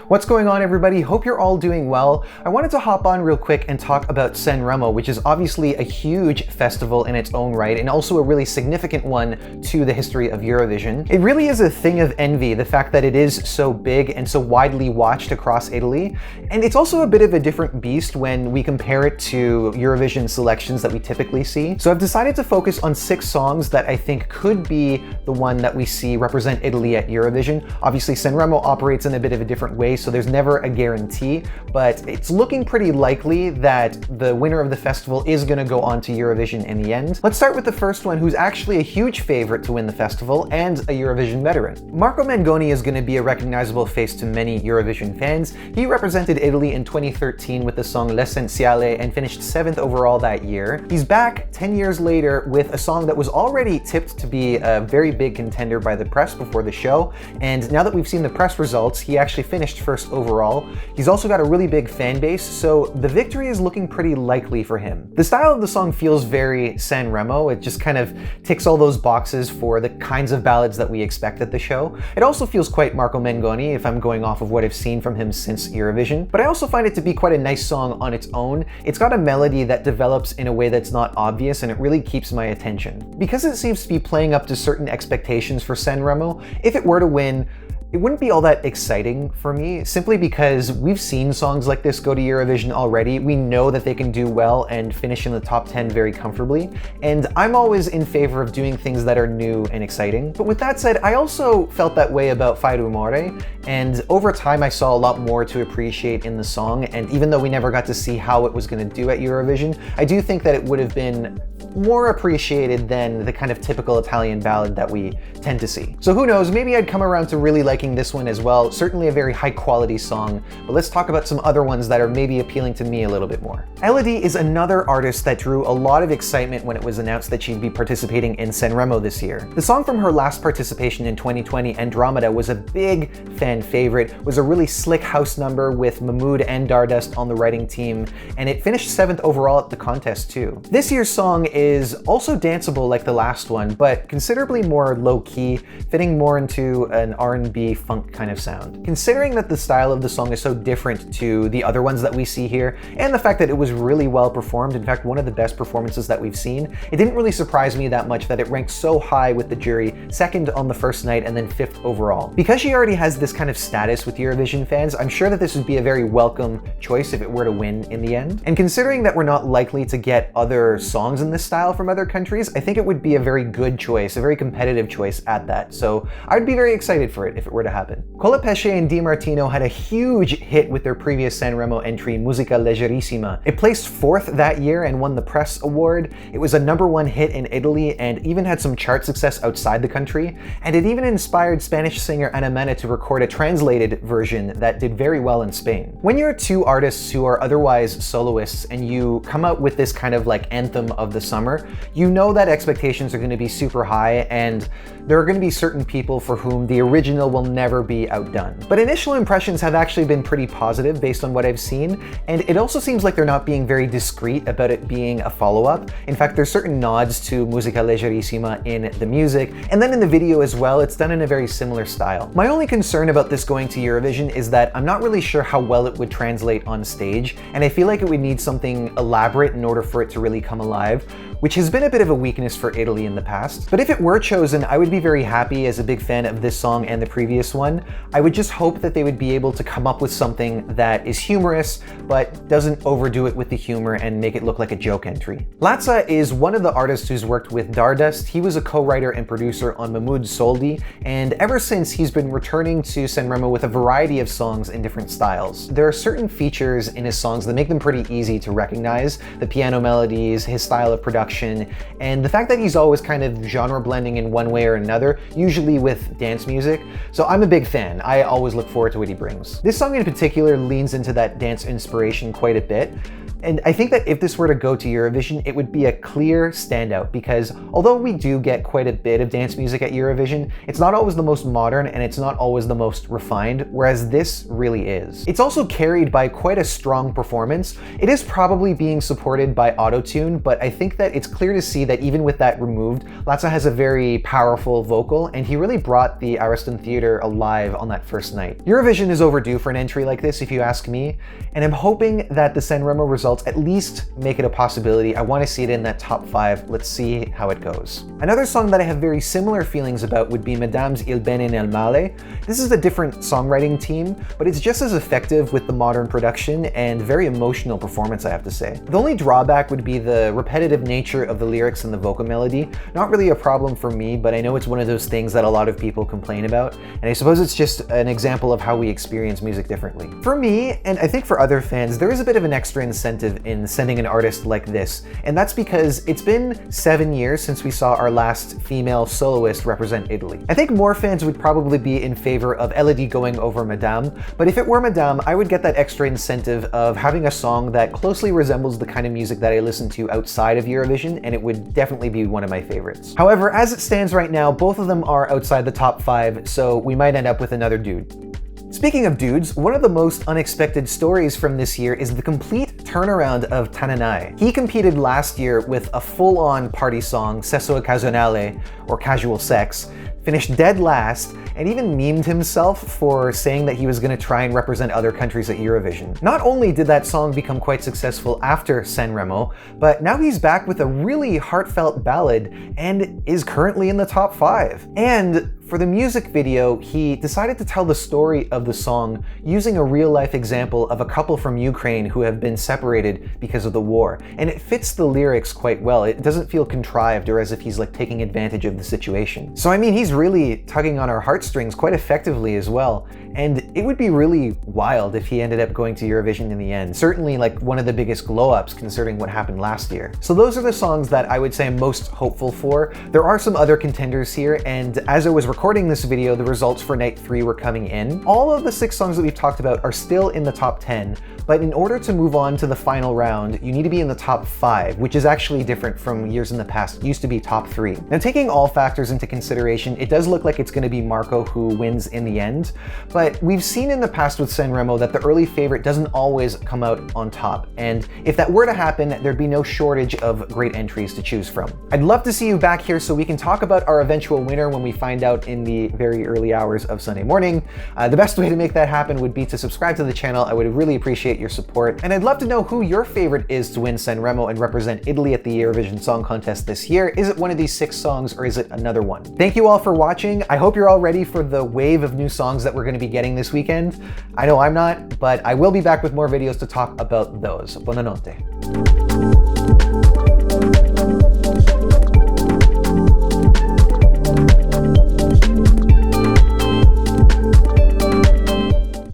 What's going on, everybody? Hope you're all doing well. I wanted to hop on real quick and talk about Sanremo, which is obviously a huge festival in its own right and also a really significant one to the history of Eurovision. It really is a thing of envy, the fact that it is so big and so widely watched across Italy. And it's also a bit of a different beast when we compare it to Eurovision selections that we typically see. So I've decided to focus on 6 songs that I think could be the one that we see represent Italy at Eurovision. Obviously, Sanremo operates in a bit of a different way, so there's never a guarantee, but it's looking pretty likely that the winner of the festival is going to go on to Eurovision in the end. Let's start with the first one, who's actually a huge favorite to win the festival and a Eurovision veteran. Marco Mengoni is going to be a recognizable face to many Eurovision fans. He represented Italy in 2013 with the song L'Essenziale and finished 7th overall that year. He's back 10 years later with a song that was already tipped to be a very big contender by the press before the show, and now that we've seen the press results, he actually finished 1st overall. He's also got a really big fan base, so the victory is looking pretty likely for him. The style of the song feels very Sanremo. It just kind of ticks all those boxes for the kinds of ballads that we expect at the show. It also feels quite Marco Mengoni if I'm going off of what I've seen from him since Eurovision, but I also find it to be quite a nice song on its own. It's got a melody that develops in a way that's not obvious, and it really keeps my attention. Because it seems to be playing up to certain expectations for Sanremo, if it were to win, it wouldn't be all that exciting for me, simply because we've seen songs like this go to Eurovision already. We know that they can do well and finish in the top 10 very comfortably, and I'm always in favor of doing things that are new and exciting. But with that said, I also felt that way about Fai Rumore, and over time I saw a lot more to appreciate in the song, and even though we never got to see how it was going to do at Eurovision, I do think that it would have been more appreciated than the kind of typical Italian ballad that we tend to see. So who knows, maybe I'd come around to really liking this one as well. Certainly a very high quality song, but let's talk about some other ones that are maybe appealing to me a little bit more. Elodie is another artist that drew a lot of excitement when it was announced that she'd be participating in Sanremo this year. The song from her last participation in 2020, Andromeda, was a big fan favorite, was a really slick house number with Mahmood and Dardust on the writing team, and it finished 7th overall at the contest too. This year's song is also danceable like the last one, but considerably more low-key, fitting more into an R&B funk kind of sound. Considering that the style of the song is so different to the other ones that we see here, and the fact that it was really well performed, in fact one of the best performances that we've seen, it didn't really surprise me that much that it ranked so high with the jury, 2nd on the first night and then 5th overall. Because she already has this kind of status with Eurovision fans, I'm sure that this would be a very welcome choice if it were to win in the end. And considering that we're not likely to get other songs in this style from other countries, I think it would be a very good choice, a very competitive choice at that. So I'd be very excited for it if it were to happen. Colapesce and Di Martino had a huge hit with their previous Sanremo entry, Musica Leggerissima. It placed 4th that year and won the Press Award. It was a #1 hit in Italy and even had some chart success outside the country. And it even inspired Spanish singer Ana Mena to record a translated version that did very well in Spain. When you're 2 artists who are otherwise soloists and you come out with this kind of like anthem of the summer, you know that expectations are going to be super high, and there are going to be certain people for whom the original will never be outdone. But initial impressions have actually been pretty positive based on what I've seen, and it also seems like they're not being very discreet about it being a follow-up. In fact, there's certain nods to Musica Leggerissima in the music, and then in the video as well, it's done in a very similar style. My only concern about this going to Eurovision is that I'm not really sure how well it would translate on stage, and I feel like it would need something elaborate in order for it to really come alive, which has been a bit of a weakness for Italy in the past. But if it were chosen, I would be very happy as a big fan of this song and the previous one. I would just hope that they would be able to come up with something that is humorous, but doesn't overdo it with the humor and make it look like a joke entry. Lazza is one of the artists who's worked with Dardust. He was a co-writer and producer on Mahmood Soldi, and ever since he's been returning to Sanremo with a variety of songs in different styles. There are certain features in his songs that make them pretty easy to recognize: the piano melodies, his style of production, and the fact that he's always kind of genre blending in one way or another, usually with dance music. So I'm a big fan. I always look forward to what he brings. This song in particular leans into that dance inspiration quite a bit. And I think that if this were to go to Eurovision, it would be a clear standout because although we do get quite a bit of dance music at Eurovision, it's not always the most modern and it's not always the most refined, whereas this really is. It's also carried by quite a strong performance. It is probably being supported by autotune, but I think that it's clear to see that even with that removed, László has a very powerful vocal and he really brought the Ariston Theatre alive on that first night. Eurovision is overdue for an entry like this if you ask me, and I'm hoping that the Sanremo results at least make it a possibility. I want to see it in that top 5. Let's see how it goes. Another song that I have very similar feelings about would be Madame's Il Bene Nel Male. This is a different songwriting team, but it's just as effective with the modern production and very emotional performance, I have to say. The only drawback would be the repetitive nature of the lyrics and the vocal melody. Not really a problem for me, but I know it's one of those things that a lot of people complain about, and I suppose it's just an example of how we experience music differently. For me, and I think for other fans, there is a bit of an extra incentive in sending an artist like this, and that's because it's been 7 years since we saw our last female soloist represent Italy. I think more fans would probably be in favor of Elodie going over Madame, but if it were Madame, I would get that extra incentive of having a song that closely resembles the kind of music that I listen to outside of Eurovision, and it would definitely be one of my favorites. However, as it stands right now, both of them are outside the top 5, so we might end up with another dude. Speaking of dudes, one of the most unexpected stories from this year is the complete turnaround of Tananai. He competed last year with a full-on party song, Sesso Occasionale, or Casual Sex, finished dead last, and even memed himself for saying that he was going to try and represent other countries at Eurovision. Not only did that song become quite successful after Sanremo, but now he's back with a really heartfelt ballad and is currently in the top 5. And for the music video, he decided to tell the story of the song using a real-life example of a couple from Ukraine who have been separated because of the war. And it fits the lyrics quite well. It doesn't feel contrived or as if he's like taking advantage of the situation. So I mean, he's really tugging on our heartstrings quite effectively as well. And it would be really wild if he ended up going to Eurovision in the end. Certainly like one of the biggest glow-ups considering what happened last year. So those are the songs that I would say I'm most hopeful for. There are some other contenders here, and as I was recording this video, the results for night 3 were coming in. All of the 6 songs that we've talked about are still in the top 10, but in order to move on to the final round, you need to be in the top 5, which is actually different from years in the past. It used to be top 3. Now, taking all factors into consideration, it does look like it's going to be Marco who wins in the end, but we've seen in the past with Sanremo that the early favorite doesn't always come out on top, and if that were to happen, there'd be no shortage of great entries to choose from. I'd love to see you back here so we can talk about our eventual winner when we find out in the very early hours of Sunday morning. The best way to make that happen would be to subscribe to the channel. I would really appreciate your support, and I'd love to know who your favorite is to win Sanremo and represent Italy at the Eurovision Song Contest this year. Is it one of these 6 songs or is it another one? Thank you all for watching. I hope you're all ready for the wave of new songs that we're going to be getting this weekend. I know I'm not, but I will be back with more videos to talk about those. Buonanotte.